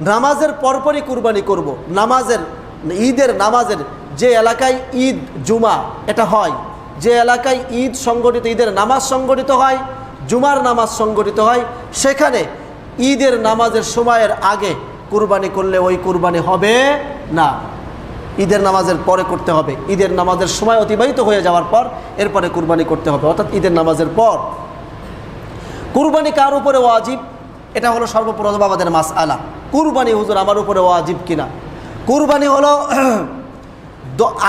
নামাজের পরপরই কুরবানি করব। ঈদের নামাজের যে এলাকায় ঈদ জুমা এটা হয়, যে এলাকায় ঈদ সংগঠিত, ঈদের নামাজ সংগঠিত হয়, জুমার নামাজ সংগঠিত হয়, সেখানে ঈদের নামাজের সময়ের আগে কুরবানি করলে ওই কুরবানি হবে না, ঈদের নামাজের পরে করতে হবে। ঈদের নামাজের সময় অতিবাহিত হয়ে যাওয়ার পর এরপরে কুরবানি করতে হবে, অর্থাৎ ঈদের নামাজের পর। কুরবানি কার উপরে ওয়াজিব? এটা হলো সর্বপ্রথম আমাদের মাসআলা। কুরবানি হুজুর আমার উপরে ওয়াজিব কিনা? কুরবানি হলো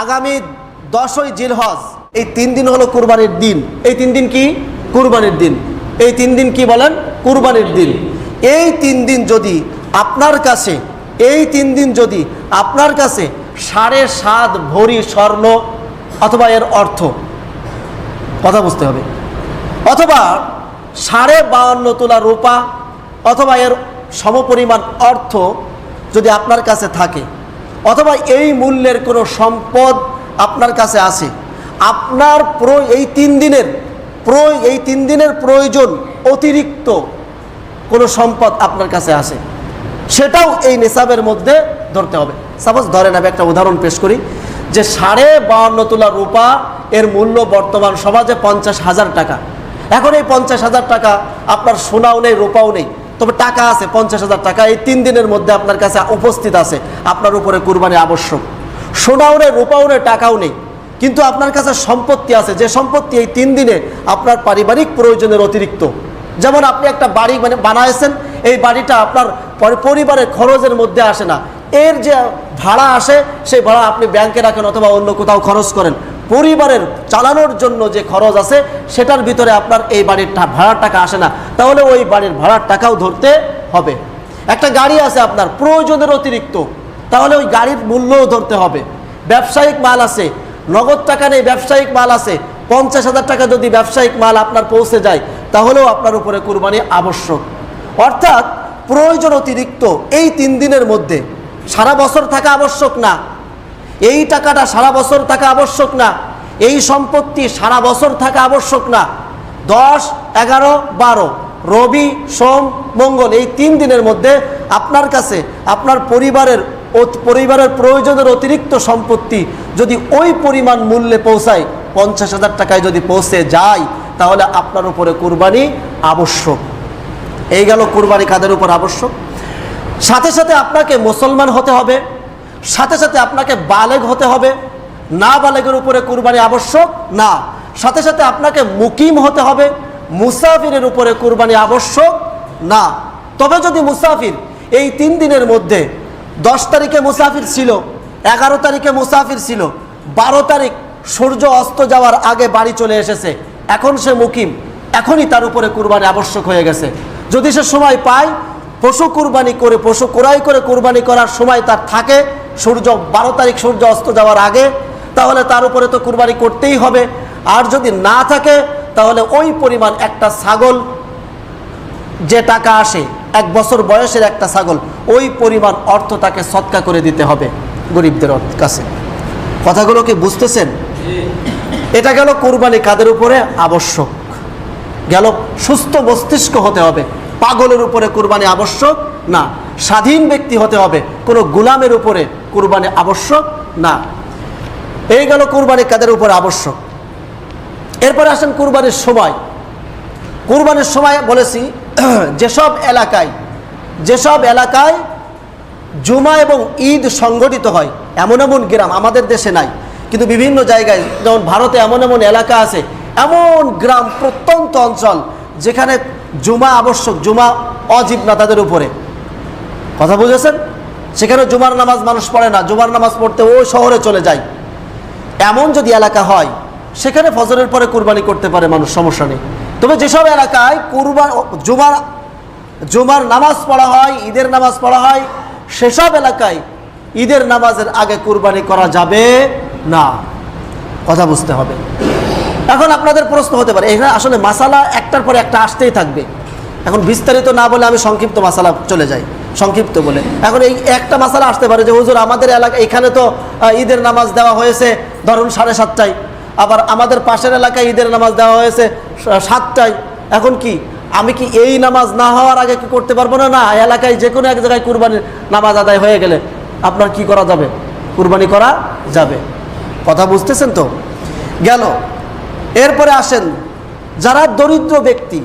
আগামী 10ই জিলহজ, এই 3 দিন হলো কুরবানির দিন। এই 3 দিন কি? কুরবানির দিন। এই 3 দিন কি বলেন? কুরবানির দিন। এই 3 দিন যদি আপনার কাছে, এই 3 দিন যদি আপনার কাছে 7.5 ভরি স্বর্ণ অথবা এর অর্থ, কথা বুঝতে হবে, অথবা 52.5 তোলা রূপা অথবা এর সমপরিমাণ অর্থ যদি আপনার কাছে থাকে, অথবা এই মূল্যের কোনো সম্পদ আপনার কাছে আসে, আপনার এই 3 দিনের প্রয়োজন অতিরিক্ত কোনো সম্পদ আপনার কাছে আসে, সেটাও এই নিসাবের মধ্যে ধরতে হবে। সাপোজ ধরেন, আমি একটা উদাহরণ পেশ করি, যে 52.5 তোলা রূপা এর মূল্য বর্তমান সমাজে 50,000 টাকা। এখন এই 50,000 টাকা আপনার সোনাও নেই, রূপাও নেই, তবে টাকা আছে 50,000 টাকা, এই 3 দিনের মধ্যে আপনার কাছে উপস্থিত আছে, আপনার উপরে কুরবানি আবশ্যক। সোনাও নেই, রূপাও নেই, টাকাও নেই, কিন্তু আপনার কাছে সম্পত্তি আছে, যে সম্পত্তি এই 3 দিনে আপনার পারিবারিক প্রয়োজনের অতিরিক্ত। যেমন আপনি একটা বাড়ি বানাইছেন, এই বাড়িটা আপনার পরিবারের খরচের মধ্যে আসে না, এর যে ভাড়া আসে সেই ভাড়া আপনি ব্যাংকে রাখেন অথবা অন্য কোথাও খরচ করেন, পরিবারের চালানোর জন্য যে খরচ আছে সেটার ভিতরে আপনার এই বাড়ির ভাড়ার টাকা আসে না, তাহলে ওই বাড়ির ভাড়ার টাকাও ধরতে হবে। একটা গাড়ি আছে আপনার প্রয়োজনের অতিরিক্ত, তাহলে ওই গাড়ির মূল্যও ধরতে হবে। ব্যবসায়িক মাল আছে, নগদ টাকা নেই, ব্যবসায়িক মাল আছে, 50,000 টাকা যদি ব্যবসায়িক মাল আপনার পৌঁছে যায় তাহলেও আপনার উপরে কুরবানি আবশ্যক। অর্থাৎ প্রয়োজন অতিরিক্ত এই 3 দিনের মধ্যে সারা বছর থাকা আবশ্যক না, এই টাকাটা সারা বছর থাকা আবশ্যক না, এই সম্পত্তি সারা বছর থাকা আবশ্যক না। 10, 11, 12 রবি, সোম, মঙ্গল এই 3 দিনের মধ্যে আপনার কাছে আপনার পরিবারের প্রয়োজনের অতিরিক্ত সম্পত্তি যদি ওই পরিমাণ মূল্যে পৌঁছায়, 50,000 টাকায় যদি পৌঁছে যায়, তাহলে আপনার উপরে কুরবানি আবশ্যক। এই গেল কুরবানি কাদের উপর আবশ্যক। সাথে সাথে আপনাকে মুসলমান হতে হবে, সাথে সাথে আপনাকে বালেগ হতে হবে। না বালেগের উপরে কুরবানি আবশ্যক না। সাথে সাথে আপনাকে মুকিম হতে হবে, মুসাফিরের উপরে কুরবানি আবশ্যক না। তবে যদি মুসাফির এই 3 দিনের মধ্যে 10 তারিখে মুসাফির ছিল, 11 তারিখে মুসাফির ছিল, 12 তারিখ সূর্য অস্ত যাওয়ার আগে বাড়ি চলে এসেছে, এখন সে মুকিম, এখনই তার উপরে কুরবানি আবশ্যক হয়ে গেছে। যদি সে সময় পায় পশু কুরবানি করে, পশু ক্রয় করে কুরবানি করার সময় তার থাকে 12 তারিখ সূর্য অস্ত যাওয়ার আগে, তাহলে তার উপরে তো কুরবানি করতেই হবে। আর যদি না থাকে তাহলে ওই পরিমাণ একটা ছাগল, যে টাকা আসে 1 বছর বয়সের একটা ছাগল, ওই পরিমাণ অর্থ তাকে সদকা করে দিতে হবে গরিবদের কাছে। কথাগুলো কি বুঝতেছেন? এটা গেল কুরবানি কাদের উপরে আবশ্যক। গেল সুস্থ মস্তিষ্ক হতে হবে, পাগলের উপরে কুরবানি আবশ্যক না। স্বাধীন ব্যক্তি হতে হবে, কোনো গোলামের উপরে কুরবানি আবশ্যক না। এই গেল কুরবানি কাদের উপরে আবশ্যক। এরপরে আসেন কুরবানির সময়। কুরবানির সময় বলেছি যেসব এলাকায় জুমা এবং ঈদ সংগঠিত হয়, এমন এমন গ্রাম আমাদের দেশে নাই, কিন্তু বিভিন্ন জায়গায়, যেমন ভারতে এমন এমন এলাকা আছে, এমন গ্রাম, প্রত্যন্ত অঞ্চল যেখানে জুমা আবশ্যক, জুমা অজিব না তাদের উপরে। কথা বুঝেছেন? সেখানে জুমার নামাজ মানুষ পড়ে না, জুমার নামাজ পড়তে ওই শহরে চলে যায়। এমন যদি এলাকা হয় সেখানে ফজরের পরে কুরবানি করতে পারে মানুষ, সমস্যা নেই। তবে যেসব এলাকায় জুমার নামাজ পড়া হয়, ঈদের নামাজ পড়া হয়, সেসব এলাকায় ঈদের নামাজের আগে কুরবানি করা যাবে না। কথা বুঝতে হবে। এখন আপনাদের প্রশ্ন হতে পারে, এখানে আসলে মাসালা একটার পরে একটা আসতেই থাকবে। এখন বিস্তারিত না বলে আমি সংক্ষিপ্ত মাসালা চলে যাই, সংক্ষিপ্ত বলে। এখন এই একটা মাসালা আসতে পারে যে হুজুর আমাদের এলাকা এখানে তো ঈদের নামাজ দেওয়া হয়েছে ধরুন 7:30টায়, আবার আমাদের পাশের এলাকায় ঈদের নামাজ দেওয়া হয়েছে 7টায়, এখন কি আমি কি এই নামাজ না হওয়ার আগে কি করতে পারবো না? না, এলাকায় যে কোনো এক জায়গায় কুরবানির নামাজ আদায় হয়ে গেলে আপনার কি করা যাবে? কুরবানি করা যাবে। কথা বুঝতেছেন তো? গেল। এরপরে আসেন যারা দরিদ্র ব্যক্তি,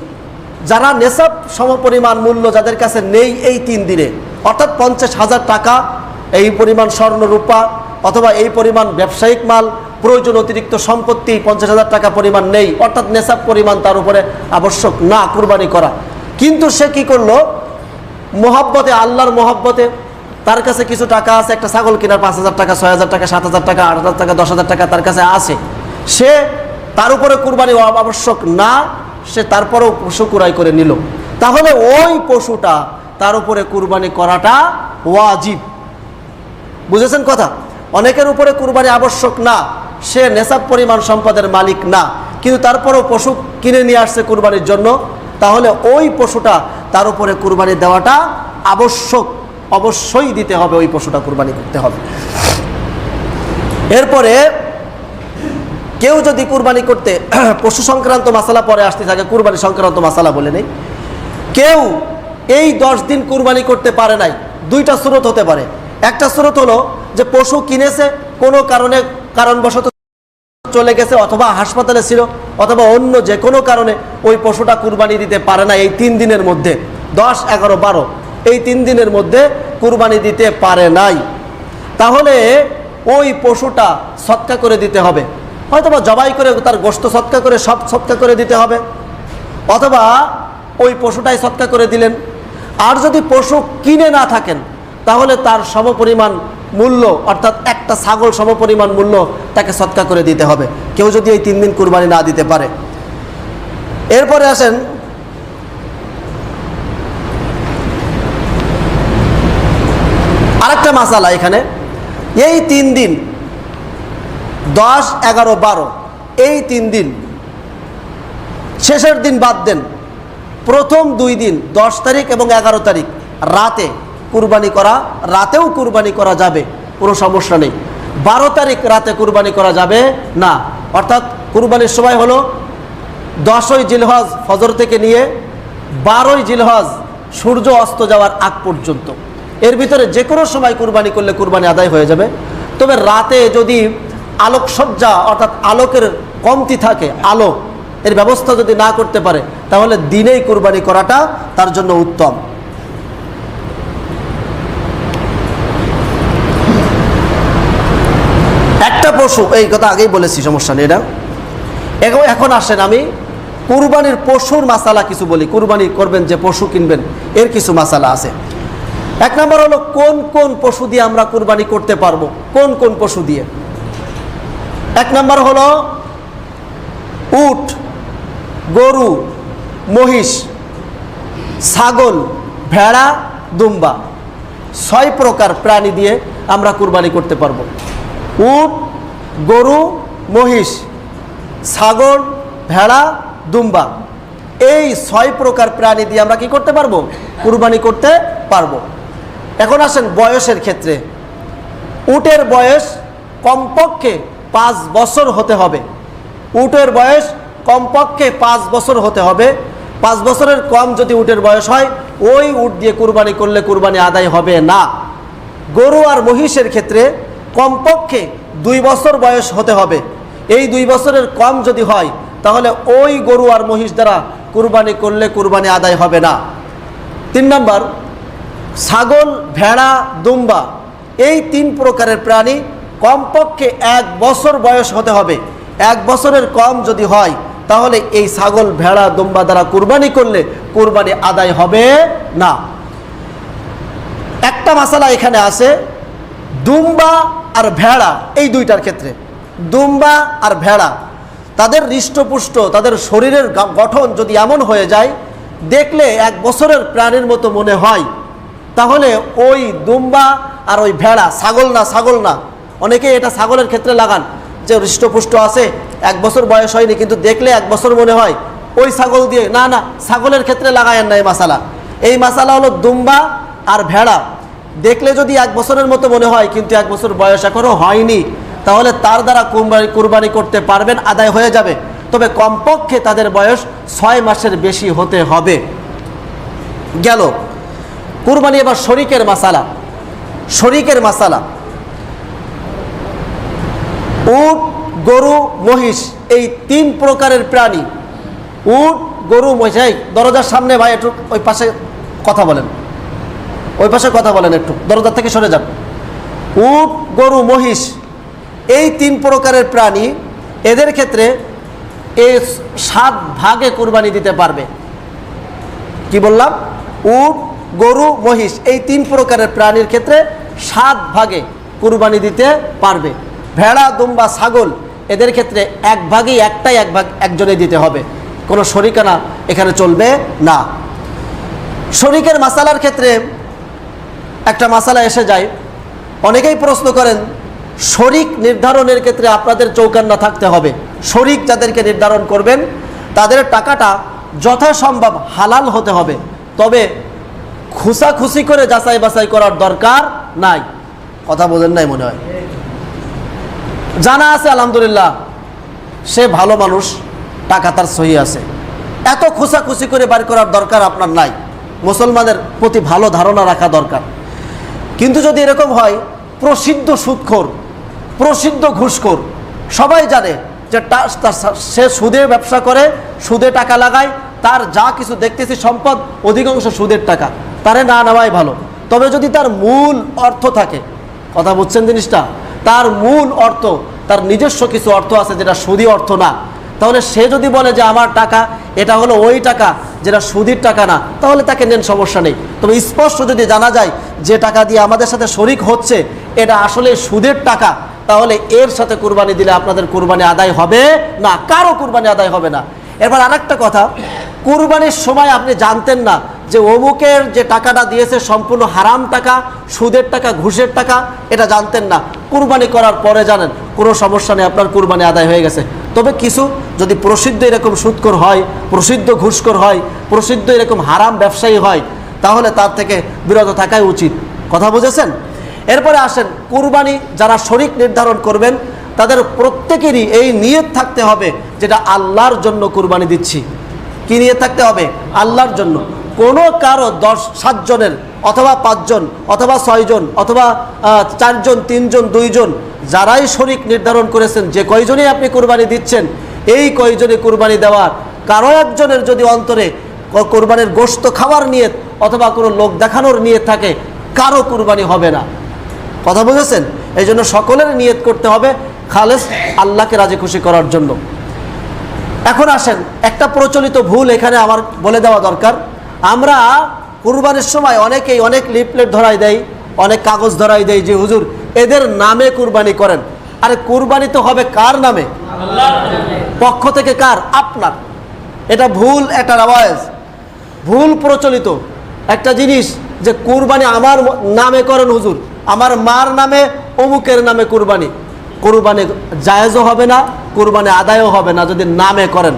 যারা নেশাব সমপরিমাণ মূল্য যাদের কাছে নেই এই 3 দিনে, অর্থাৎ 50,000 টাকা এই পরিমাণ স্বর্ণ রূপা অথবা এই পরিমাণ ব্যবসায়িক মাল, প্রয়োজন অতিরিক্ত সম্পত্তি 50,000 টাকা পরিমাণ নেই, অর্থাৎ নেশাব পরিমাণ তার উপরে আবশ্যক না কুরবানি করা, কিন্তু সে কি করলো? মহব্বতে, আল্লাহর মহব্বতে তার কাছে কিছু টাকা আছে, একটা ছাগল কেনার 5,000 টাকা, 6,000 টাকা, 7,000 টাকা, 8,000 টাকা, 10,000 টাকা তার কাছে আছে, সে তার উপরে কুরবানি আবশ্যক না, সে তারপরেও পশু ক্রয় করে নিল, তাহলে ওই পশুটা তার উপরে কুরবানি করাটা ওয়াজিব। বুঝেছেন কথা? অনেকের উপরে কুরবানি আবশ্যক না, সে নেশাব পরিমাণ সম্পদের মালিক না, কিন্তু তারপরেও পশু কিনে নিয়ে আসছে কুরবানির জন্য, তাহলে ওই পশুটা তার উপরে কুরবানি দেওয়াটা আবশ্যক, অবশ্যই দিতে হবে, ওই পশুটা কুরবানি করতে হবে। এরপরে কেউ যদি কুরবানি করতে, পশু সংক্রান্ত মাসালা পরে আসতে থাকে, কুরবানি সংক্রান্ত মাসালা বলে নেই, কেউ এই 10 দিন কুরবানি করতে পারে নাই, 2টা সুরত হতে পারে। একটা সুরত হলো যে পশু কিনেছে, কোনো কারণবশত চলে গেছে, অথবা হাসপাতালে ছিল, অথবা অন্য যে কোনো কারণে ওই পশুটা কুরবানি দিতে পারে না এই 3 দিনের মধ্যে, 10, 11, 12 এই 3 দিনের মধ্যে কুরবানি দিতে পারে নাই, তাহলে ওই পশুটা সৎকা করে দিতে হবে, হয়তোবা জবাই করে তার গোশত সৎকা করে সব সৎকা করে দিতে হবে, অথবা ওই পশুটাই সৎকা করে দিলেন। আর যদি পশু কিনে না থাকেন তাহলে তার সমপরিমাণ মূল্য, অর্থাৎ একটা ছাগল সমপরিমাণ মূল্য তাকে সৎকা করে দিতে হবে, কেউ যদি এই 3 দিন কুরবানি না দিতে পারে। এরপরে আসেন আরেকটা মাসালা এখানে, এই 3 দিন 10, 11, 12 এই 3 দিন, শেষের দিন বাদ দেন, প্রথম 2 দিন 10 তারিখ এবং 11 তারিখ রাতে কুরবানি করা, রাতেও কুরবানি করা যাবে, কোনো সমস্যা নেই। 12 তারিখ রাতে কুরবানি করা যাবে না, অর্থাৎ কুরবানির সময় হলো 10ই জিলহজ ফজর থেকে নিয়ে 12ই জিলহজ সূর্য অস্ত যাওয়ার আগ পর্যন্ত, এর ভিতরে যে কোনো সময় কুরবানি করলে কুরবানি আদায় হয়ে যাবে। তবে রাতে যদি আলোকসজ্জা অর্থাৎ আলোকের কমতি থাকে, আলো এর ব্যবস্থা যদি না করতে পারে, তাহলে দিনেই কুরবানি করাটা তার জন্য উত্তম। একটা পশু, এই কথা আগেই বলেছি, সমস্যা নেই এটা। এখন আসেন আমি কুরবানির পশুর মাসালা কিছু বলি, কুরবানি করবেন যে পশু কিনবেন এর কিছু মাসালা আছে। 1 নম্বর হলো কোন কোন পশু দিয়ে আমরা কুরবানি করতে পারবো, কোন কোন পশু দিয়ে। 1 নম্বর হলো উট, গরু, মহিষ, ছাগল, ভেড়া, দুম্বা, 6 প্রকার প্রাণী দিয়ে আমরা কুরবানি করতে পারবো। উট, গরু, মহিষ, ছাগল, ভেড়া, দুম্বা, এই 6 প্রকার প্রাণী দিয়ে আমরা কি করতে পারবো? কুরবানি করতে পারবো। এখন আসেন বয়সের ক্ষেত্রে, উটের বয়স কমপক্ষে 5 বছর হতে হবে, উটের বয়স কমপক্ষে 5 বছর হতে হবে। 5 বছরের কম যদি উটের বয়স হয়, ওই উট দিয়ে কুরবানি করলে কুরবানি আদায় হবে না। গরু আর মহিষের ক্ষেত্রে কমপক্ষে 2 বছর বয়স হতে হবে, এই 2 বছরের কম যদি হয় তাহলে ওই গরু আর মহিষ দ্বারা কুরবানি করলে কুরবানি আদায় হবে না। 3 নম্বর ছাগল, ভেড়া, দুম্বা, এই 3 প্রকারের প্রাণী কমপক্ষে 1 বছর বয়স হতে হবে, 1 বছরের কম যদি হয় তাহলে এই ছাগল, ভেড়া, দুম্বা দ্বারা কুরবানি করলে কুরবানি আদায় হবে না। একটা মাসালা এখানে আছে, দুম্বা আর ভেড়া এই 2টার ক্ষেত্রে, দুম্বা আর ভেড়া তাদের হৃষ্টপুষ্ট, তাদের শরীরের গঠন যদি এমন হয়ে যায় দেখলে 1 বছরের প্রাণীর মতো মনে হয়, তাহলে ওই দুম্বা আর ওই ভেড়া, ছাগল না, অনেকে এটা ছাগলের ক্ষেত্রে লাগান যে হৃষ্টপুষ্ট আছে, 1 বছর বয়স হয়নি কিন্তু দেখলে 1 বছর মনে হয়, ওই ছাগল দিয়ে, না না, ছাগলের ক্ষেত্রে লাগায়েন না এই মাসালা। এই মাসালা হলো দুম্বা আর ভেড়া দেখলে যদি 1 বছরের মতো মনে হয় কিন্তু 1 বছর বয়স এখনো হয়নি, তাহলে তার দ্বারা কুরবানি করতে পারবেন, আদায় হয়ে যাবে। তবে কমপক্ষে তাদের বয়স 6 মাসের বেশি হতে হবে। গেল কুরবানি। এবার শরীকের মাসালা। শরীকের মাসালা, উট, গরু, মহিষ, এই 3 প্রকারের প্রাণী। উট, গরু, মহিষ। এই দরজার সামনে ভাই একটু ওই পাশে কথা বলেন, ওই পাশে কথা বলেন, একটু দরজার থেকে সরে যান। উট, গরু, মহিষ, এই 3 প্রকারের প্রাণী, এদের ক্ষেত্রে এই 7 ভাগে কুরবানি দিতে পারবে। কি বললাম? উট, গরু, মহিষ, এই 3 প্রকারের প্রাণীর ক্ষেত্রে 7 ভাগে কুরবানি দিতে পারবে। ভেড়া, দুম্বা, ছাগল, এদের ক্ষেত্রে 1 ভাগেই, একটাই 1 ভাগ একজনে দিতে হবে, কোনো শরিকানা এখানে চলবে না। শরিকের মাসালার ক্ষেত্রে একটা মাসালা এসে যায়। অনেকেই প্রশ্ন করেন, শরিক নির্ধারণের ক্ষেত্রে আপনাদের চৌকান্না থাকতে হবে। শরিক যাদেরকে নির্ধারণ করবেন তাদের টাকাটা যথাসম্ভব হালাল হতে হবে, তবে খুশাখুশি করে যাচাই বাছাই করার দরকার নাই। কথা বোঝেন নাই মনে হয়। জানা আছে আলহামদুলিল্লাহ সে ভালো মানুষ, টাকা তার সহি আছে, এত খুশাখুশি করে বাড়ি করার দরকার আপনার নাই। মুসলমানের প্রতি ভালো ধারণা রাখা দরকার। কিন্তু যদি এরকম হয়, প্রসিদ্ধ সুদখোর, প্রসিদ্ধ ঘুষখোর, সবাই জানে যে সে সুদে ব্যবসা করে, সুদে টাকা লাগায়, তার যা কিছু দেখতেছি সম্পদ অধিকাংশ সুদের টাকা, তারে না নেওয়াই ভালো। তবে যদি তার মূল অর্থ থাকে, কথা বুঝছেন জিনিসটা, তার মূল অর্থ, তার নিজস্ব কিছু অর্থ আছে যেটা সুদি অর্থ না, তাহলে সে যদি বলে যে আমার টাকা এটা হলো ওই টাকা যেটা সুদির টাকা না, তাহলে তাকে নেন, সমস্যা নেই। তবে স্পষ্ট যদি জানা যায় যে টাকা দিয়ে আমাদের সাথে শরিক হচ্ছে এটা আসলে সুদের টাকা, তাহলে এর সাথে কুরবানি দিলে আপনাদের কুরবানি আদায় হবে না, কারো কুরবানি আদায় হবে না। এবার আরেকটা কথা, কুরবানির সময় আপনি জানতেন না যে অমুকের যে টাকাটা দিয়েছে সম্পূর্ণ হারাম টাকা, সুদের টাকা, ঘুষের টাকা, এটা জানতেন না। কুরবানি করার পরে জানেন, কোনো সমস্যা নেই, আপনার কুরবানি আদায় হয়ে গেছে। তবে কিছু যদি প্রসিদ্ধ এরকম সুদখোর হয়, প্রসিদ্ধ ঘুষখোর হয়, প্রসিদ্ধ এরকম হারাম ব্যবসায়ী হয়, তাহলে তার থেকে বিরত থাকাই উচিত। কথা বুঝেছেন? এরপরে আসেন, কুরবানি যারা শরিক নির্ধারণ করবেন তাদের প্রত্যেকেরই এই নিয়ত থাকতে হবে যেটা আল্লাহর জন্য কুরবানি দিচ্ছি। কি নিয়ত থাকতে হবে? আল্লাহর জন্য। কোনো কারো 7 জনের অথবা 5 জন অথবা 6 জন অথবা 4 জন, 3 জন, 2 জন, যারাই শরিক নির্ধারণ করেছেন, যে কয়জনই আপনি কুরবানি দিচ্ছেন, এই কয়জনই কুরবানি দেওয়ার কারো একজনের যদি অন্তরে কুরবানির গোশত খাওয়ার নিয়ত অথবা কোনো লোক দেখানোর নিয়ত থাকে, কারো কুরবানি হবে না। কথা বুঝেছেন? এই জন্য সকলের নিয়ত করতে হবে খালেস আল্লাহকে রাজি খুশি করার জন্য। এখন আসেন, একটা প্রচলিত ভুল এখানে আমার বলে দেওয়া দরকার। আমরা কুরবানির সময় অনেকেই অনেক লিফলেট ধরাই দেয়, অনেক কাগজ ধরাই দেয় যে হুজুর এদের নামে কুরবানি করেন। আরে কুরবানি তো হবে কার নামে? আল্লাহর পক্ষ থেকে। কার? আপনার। এটা ভুল, এটা রেওয়াজ, ভুল প্রচলিত একটা জিনিস যে কুরবানি আমার নামে করেন হুজুর, আমার মার নামে, অমুকের নামে কুরবানি। কুরবানি জায়েজও হবে না, কুরবানি আদায়ও হবে না যদি নামে করেন।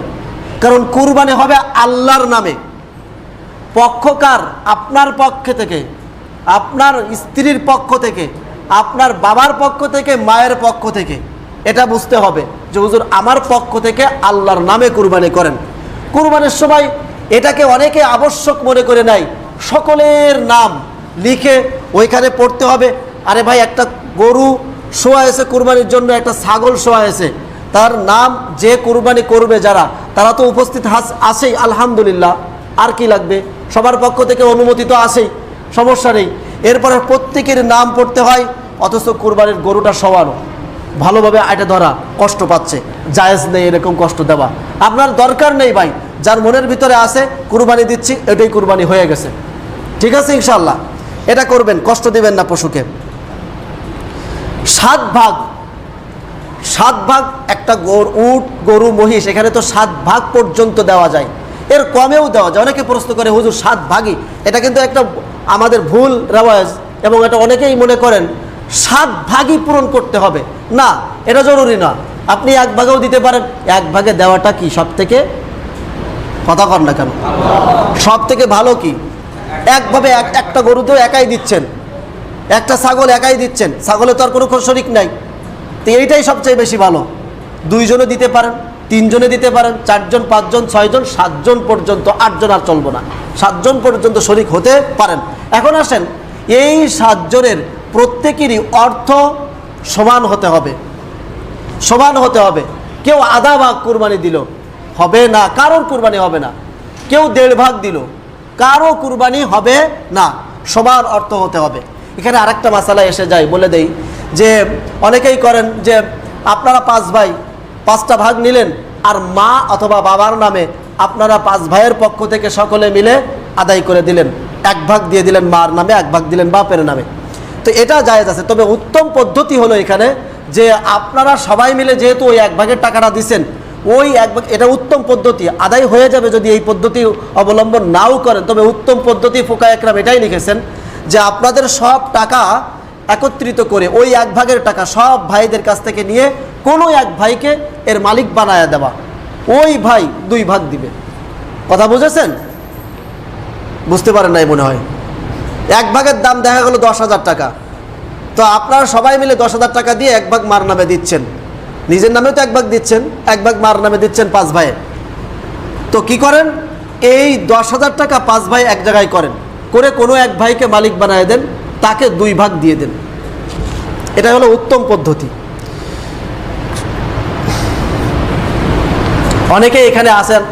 কারণ কুরবানি হবে আল্লাহর নামে। পক্ষকার? আপনার পক্ষ থেকে, আপনার স্ত্রীর পক্ষ থেকে, আপনার বাবার পক্ষ থেকে, মায়ের পক্ষ থেকে। এটা বুঝতে হবে যে হুজুর আমার পক্ষ থেকে আল্লাহর নামে কুরবানি করেন। কুরবানির সময় এটাকে অনেকে আবশ্যক মনে করে নেয়, সকলের নাম লিখে ওইখানে পড়তে হবে। আরে ভাই, একটা গরু শোয়া আছে কুরবানির জন্য, একটা ছাগল শোয়া আছে, তার নাম যে কুরবানি করবে যারা, তারা তো উপস্থিত আছেই, আলহামদুলিল্লাহ। আর কি লাগবে? সবার পক্ষ থেকে অনুমতি তো আছেই, সমস্যা নেই। এরপরে প্রত্যেকের নাম পড়তে হয়, অথচ কুরবানির গরুটা শোয়ানো, ভালোভাবে আইটা ধরা, কষ্ট পাচ্ছে, জায়েজ নেই এরকম কষ্ট দেওয়া। আপনার দরকার নেই ভাই, যার মনের ভিতরে আছে কুরবানি দিচ্ছি, এটাই কুরবানি হয়ে গেছে, ঠিক আছে ইনশাল্লাহ। এটা করবেন, কষ্ট দিবেন না পশুকে। 7 ভাগ, 7 ভাগ একটা উট, গরু, মহিষ, এখানে তো 7 ভাগ পর্যন্ত দেওয়া যায়, এর কমেও দেওয়া যায়। অনেকে প্রশ্ন করে হুজুর 7 ভাগই, এটা কিন্তু একটা আমাদের ভুল রেওয়াজ, এবং এটা অনেকেই মনে করেন 7 ভাগই পূরণ করতে হবে। না, এটা জরুরি না, আপনি 1 ভাগেও দিতে পারেন। 1 ভাগে দেওয়াটা কি সব থেকে, কথা কর না কেন, সব থেকে ভালো কি? একভাবে একটা গরু তো একাই দিচ্ছেন, একটা ছাগল একাই দিচ্ছেন, ছাগলে তো আর কোনো শরিক নাই, তো এইটাই সবচেয়ে বেশি ভালো। 2 জনও দিতে পারেন, 3 জনে দিতে পারেন, 4 জন, 5 জন, 6 জন, 7 জন পর্যন্ত, 8 জন আর চলবো না, 7 জন পর্যন্ত শরিক হতে পারেন। এখন আসেন, এই 7 জনের প্রত্যেকেরই অর্থ সমান হতে হবে, সমান হতে হবে। কেউ আধা ভাগ কুরবানি দিল, হবে না, কারোর কুরবানি হবে না। কেউ 1.5 ভাগ দিল, কারো কুরবানি হবে না, সমান অর্থ হতে হবে। এখানে আরেকটা মাসালা এসে যায়, বলে দেই যে অনেকেই করেন যে আপনারা 5 ভাই 5টা ভাগ নিলেন, আর মা অথবা বাবার নামে আপনারা 5 ভাইয়ের পক্ষ থেকে সকলে মিলে আদায় করে দিলেন, 1 ভাগ দিয়ে দিলেন মার নামে, 1 ভাগ দিলেন বাপের নামে। তো এটা জায়েজ আছে, তবে উত্তম পদ্ধতি হলো এখানে যে আপনারা সবাই মিলে যেহেতু ওই 1 ভাগের টাকাটা দিচ্ছেন, ওই 1 ভাগ, এটা উত্তম পদ্ধতি, আদায় হয়ে যাবে যদি এই পদ্ধতি অবলম্বন নাও করেন। তবে উত্তম পদ্ধতি ফুকায়ে কেরাম এটাই লিখেছেন যে আপনাদের সব টাকা একত্রিত করে ওই 1 ভাগের টাকা সব ভাইদের কাছ থেকে নিয়ে কোনো 1 ভাইকে এর মালিক বানায়া দেওয়া, ওই ভাই 2 ভাগ দিবে। কথা বুঝেছেন? বুঝতে পারেন নাই মনে হয়। 1 ভাগের দাম দেখা গেল 10,000 টাকা, তো আপনারা সবাই মিলে 10,000 টাকা দিয়ে 1 ভাগ মার নামে দিচ্ছেন, নিজের নামেও তো 1 ভাগ দিচ্ছেন, 1 ভাগ মার নামে দিচ্ছেন 5 ভাইয়ে। তো কি করেন, এই 10,000 টাকা 5 ভাই এক জায়গায় করেন, করে কোনো 1 ভাইকে মালিক বানায় দেন, তাকে 2 ভাগ দিয়ে দেন। এটা হলো উত্তম পদ্ধতি। অনেকে এখানে আসেন,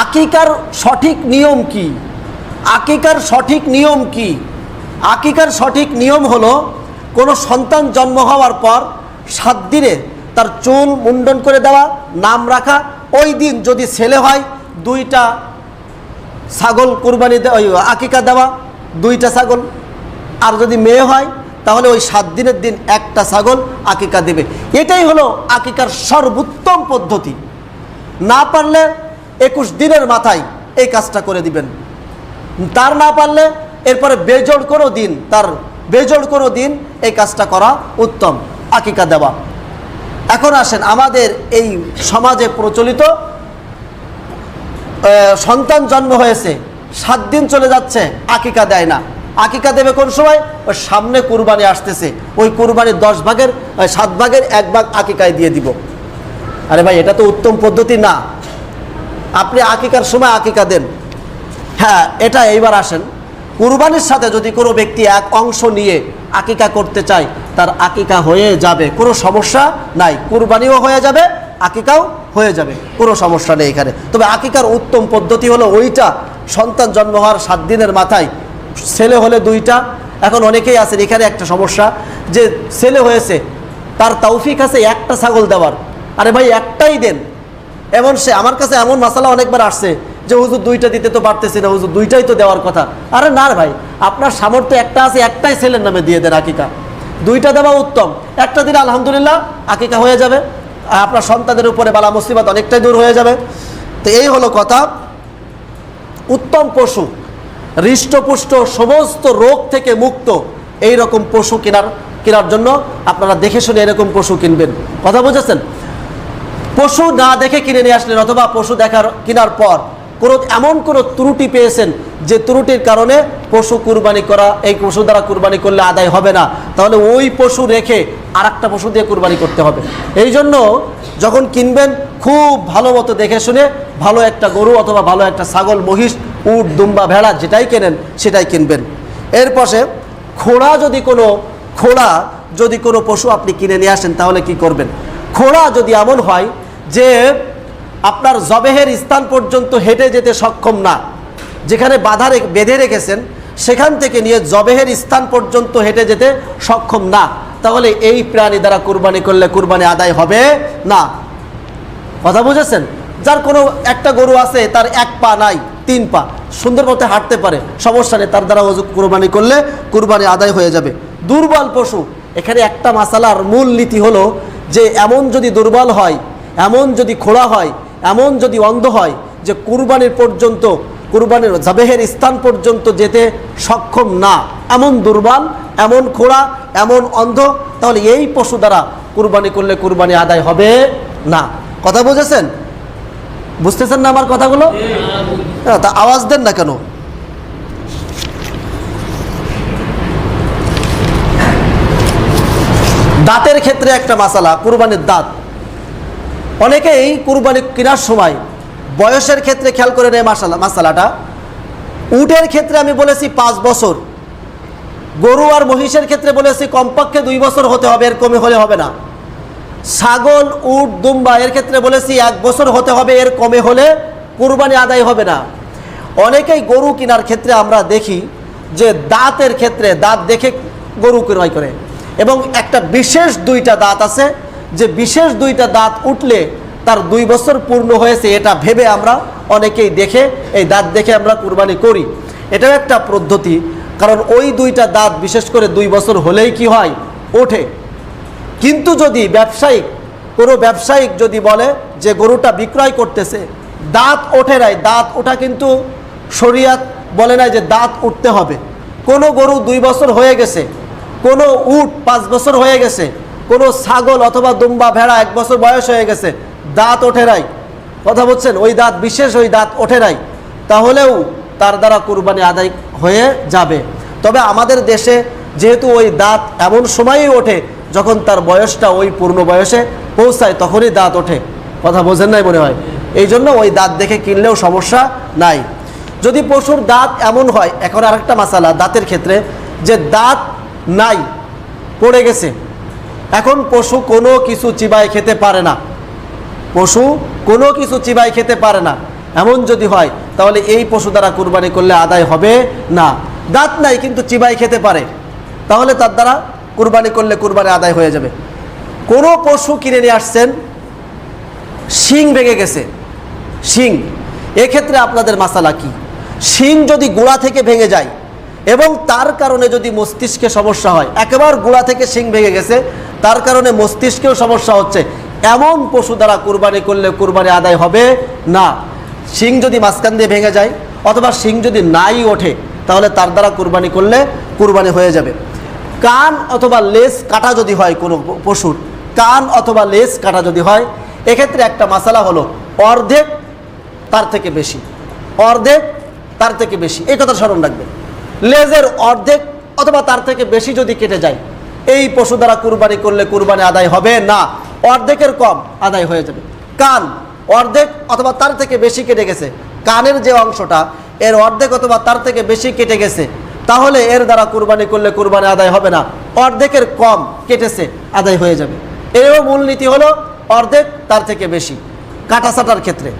আকিকার সঠিক নিয়ম কি? আকিকার সঠিক নিয়ম কি? আকিকার সঠিক নিয়ম হলো কোনো সন্তান জন্ম হওয়ার পর 7 দিনে তার চুল মুন্ডন করে দেওয়া, নাম রাখা, ওই দিন যদি ছেলে হয় 2টা ছাগল কুরবানি আকিকা দেওয়া, 2টা ছাগল, আর যদি মেয়ে হয় তাহলে ওই 7 দিনের দিন 1টা ছাগল আকিকা দেবে। এটাই হলো আকিকার সর্বোত্তম পদ্ধতি। না পারলে 21 দিনের মাথায় এই কাজটা করে দিবেন, তার না পারলে এরপরে বেজোড় কোনো দিন, তার বেজোড় কোনো দিন এই কাজটা করা উত্তম, আকিকা দেওয়া। এখন আসেন, আমাদের এই সমাজে প্রচলিত সন্তান জন্ম হয়েছে 7 দিন চলে যাচ্ছে, আকিকা দেয় না। আকিকা দেবে কোন সময়? ওই সামনে কুরবানি আসতেছে, ওই কুরবানির 10 ভাগের 7 ভাগের 1 ভাগ আকিকায় দিয়ে দিব। আরে ভাই, এটা তো উত্তম পদ্ধতি না। আপনি আকিকার সময় আকিকা দেন। হ্যাঁ, এটা এইবার আসেন, কুরবানির সাথে যদি কোনো ব্যক্তি 1 অংশ নিয়ে আকিকা করতে চায়, তার আকিকা হয়ে যাবে, কোনো সমস্যা নাই, কুরবানিও হয়ে যাবে, আকিকাও হয়ে যাবে, কোনো সমস্যা নেই এখানে। তবে আকিকার উত্তম পদ্ধতি হলো ওইটা, সন্তান জন্ম হওয়ার 7 দিনের মাথায়, ছেলে হলে 2টা। এখন অনেকেই আছেন, এখানে একটা সমস্যা যে ছেলে হয়েছে, তার তৌফিক আছে 1টা ছাগল দেওয়ার। আরে ভাই, 1টাই দেন। এমন সে আমার কাছে এমন মাসালা অনেকবার আসছে যে হুজুর 2টা দিতে তো পারতেছি না, হুজুর 2টাই তো দেওয়ার কথা। আরে না ভাই, আপনার সামর্থ্য 1টা আছে, 1টাই ছেলের নামে দিয়ে দেন আকিকা। 2টা দেওয়া উত্তম, 1টা দিলে আলহামদুলিল্লাহ আকিকা হয়ে যাবে, আপনার সন্তানের উপরে বালা মুসিবত অনেকটাই দূর হয়ে যাবে। তো এই হলো কথা। উত্তম পশু, হৃষ্টপুষ্ট, সমস্ত রোগ থেকে মুক্ত এই রকম পশু কেনার জন্য আপনারা দেখে শুনে এরকম পশু কিনবেন। কথা বুঝেছেন? পশু না দেখে কিনে নিয়ে আসলেন, অথবা পশু কেনার পর এমন কোনো ত্রুটি পেয়েছেন যে ত্রুটির কারণে পশু কুরবানি করা, এই পশু দ্বারা কুরবানি করলে আদায় হবে না, তাহলে ওই পশু রেখে আরেকটা পশু দিয়ে কুরবানি করতে হবে। এই জন্য যখন কিনবেন খুব ভালো মতো দেখে শুনে ভালো একটা গরু অথবা ভালো একটা ছাগল, মহিষ, উট, দুম্বা, ভেড়া যেটাই কেনেন সেটাই কিনবেন। এর পাশে ঘোড়া যদি কোনো পশু আপনি কিনে নিয়ে আসেন, তাহলে কি করবেন? ঘোড়া যদি এমন হয় যে আপনার জবেহের স্থান পর্যন্ত হেঁটে যেতে সক্ষম না, যেখানে বেঁধে রেখেছেন সেখান থেকে নিয়ে জবেহের স্থান পর্যন্ত হেঁটে যেতে সক্ষম না, তাহলে এই প্রাণী দ্বারা কুরবানি করলে কুরবানি আদায় হবে না। কথা বুঝেছেন? যার কোনো একটা গরু আছে, তার 1 পা নাই, 3 পা, সুন্দর মতো হাঁটতে পারে, সমস্যা নেই, তার দ্বারা কুরবানি করলে কুরবানি আদায় হয়ে যাবে। দুর্বল পশু, এখানে একটা মাসালার মূল নীতি হলো যে এমন যদি দুর্বল হয়, এমন যদি খোড়া হয়, এমন যদি অন্ধ হয় যে কুরবানির জাবেহের স্থান পর্যন্ত যেতে সক্ষম না, এমন দুর্বল, এমন খোড়া, এমন অন্ধ, তাহলে এই পশু দ্বারা কুরবানি করলে কুরবানি আদায় হবে না। কথা বুঝেছেন? বুঝতেছেন না আমার কথাগুলো? তা আওয়াজ দেন না কেন? দাঁতের ক্ষেত্রে একটা মাসালা, কুরবানির দাঁত। অনেকেই কুরবানি কেনার সময় বয়সের ক্ষেত্রে খেয়াল করে নেয় মাসালাটা। উটের ক্ষেত্রে আমি বলেছি 5 বছর, গরু আর মহিষের ক্ষেত্রে বলেছি কমপক্ষে 2 বছর হতে হবে, এর কমে হলে হবে না। ছাগল, উট, দুম্বা এর ক্ষেত্রে বলেছি 1 বছর হতে হবে, এর কমে হলে কুরবানি আদায় হবে না। অনেকেই গরু কেনার ক্ষেত্রে আমরা দেখি যে দাঁতের ক্ষেত্রে দাঁত দেখে গরু ক্রয় করে, এবং একটা বিশেষ 2টা দাঁত আছে, যে বিশেষ 2টা দাঁত উঠলে তার 2 বছর পূর্ণ হয়েছে, এটা ভেবে আমরা অনেকেই দেখে এই দাঁত দেখে আমরা কুরবানি করি। এটাও একটা পদ্ধতি, কারণ ওই 2টা দাঁত বিশেষ করে 2 বছর হলেই কি হয়, ওঠে। কিন্তু যদি কোনো ব্যবসায়িক যদি বলে যে গরুটা বিক্রয় করতেছে দাঁত ওঠে নাই, দাঁত ওঠা কিন্তু শরিয়াত বলে নাই যে দাঁত উঠতে হবে। কোনো গরু 2 বছর হয়ে গেছে, কোনো উট 5 বছর হয়ে গেছে, কোনো ছাগল অথবা দুম্বা ভেড়া 1 বছর বয়স হয়ে গেছে, দাঁত ওঠে নাই, কথা বলছেন, ওই দাঁত বিশেষ ওই দাঁত ওঠে নাই, তাহলেও তার দ্বারা কুরবানি আদায় হয়ে যাবে। তবে আমাদের দেশে যেহেতু ওই দাঁত এমন সময়ই ওঠে যখন তার বয়সটা ওই পূর্ণ বয়সে পৌঁছায়, তখনই দাঁত ওঠে, কথা বোঝেন নাই মনে হয়। এই জন্য ওই দাঁত দেখে কিনলেও সমস্যা নাই। যদি পশুর দাঁত এমন হয়, এখন আরেকটা মাসালা দাঁতের ক্ষেত্রে, যে দাঁত নাই, পড়ে গেছে, এখন পশু কোনো কিছু চিবাই খেতে পারে না, পশু কোনো কিছু চিবাই খেতে পারে না, এমন যদি হয় তাহলে এই পশু দ্বারা কুরবানি করলে আদায় হবে না। দাঁত নাই কিন্তু চিবাই খেতে পারে, তাহলে তার দ্বারা কুরবানি করলে কুরবানি আদায় হয়ে যাবে। কোনো পশু কিনে নিয়ে আসছেন, শিং ভেঙে গেছে, শিং, এক্ষেত্রে আপনাদের মাসালা কি? শিং যদি গোড়া থেকে ভেঙে যায় এবং তার কারণে যদি মস্তিষ্কে সমস্যা হয়, একেবারে গোড়া থেকে শিং ভেঙে গেছে, তার কারণে মস্তিষ্কেও সমস্যা হচ্ছে, এমন পশু দ্বারা কুরবানি করলে কুরবানি আদায় হবে না। শিং যদি মাঝখান দিয়ে ভেঙে যায় অথবা শিং যদি নাই ওঠে, তাহলে তার দ্বারা কুরবানি করলে কুরবানি হয়ে যাবে। কান অথবা লেজ কাটা যদি হয়, কোনো পশুর কান অথবা লেজ কাটা যদি হয়, এক্ষেত্রে একটা মাসালা হলো অর্ধেক তার থেকে বেশি, অর্ধেক তার থেকে বেশি, এই কথা স্মরণ রাখবেন। লেজের অর্ধেক অথবা তার থেকে বেশি যদি কেটে যায়, এই পশু দ্বারা কুরবানি করলে কুরবানি আদায় হবে না, অর্ধেকের কম আদায় হয়ে যাবে। কান অর্ধেক অথবা তার থেকে বেশি কেটে গেছে, কানের যে অংশটা এর অর্ধেক অথবা তার থেকে বেশি কেটে গেছে, তাহলে এর দ্বারা কুরবানি করলে কুরবানি আদায় হবে না, অর্ধেকের কম কেটেছে, আদায় হয়ে যাবে। এরও মূলনীতি হলো অর্ধেক তার থেকে বেশি কাটাছাটার ক্ষেত্রে।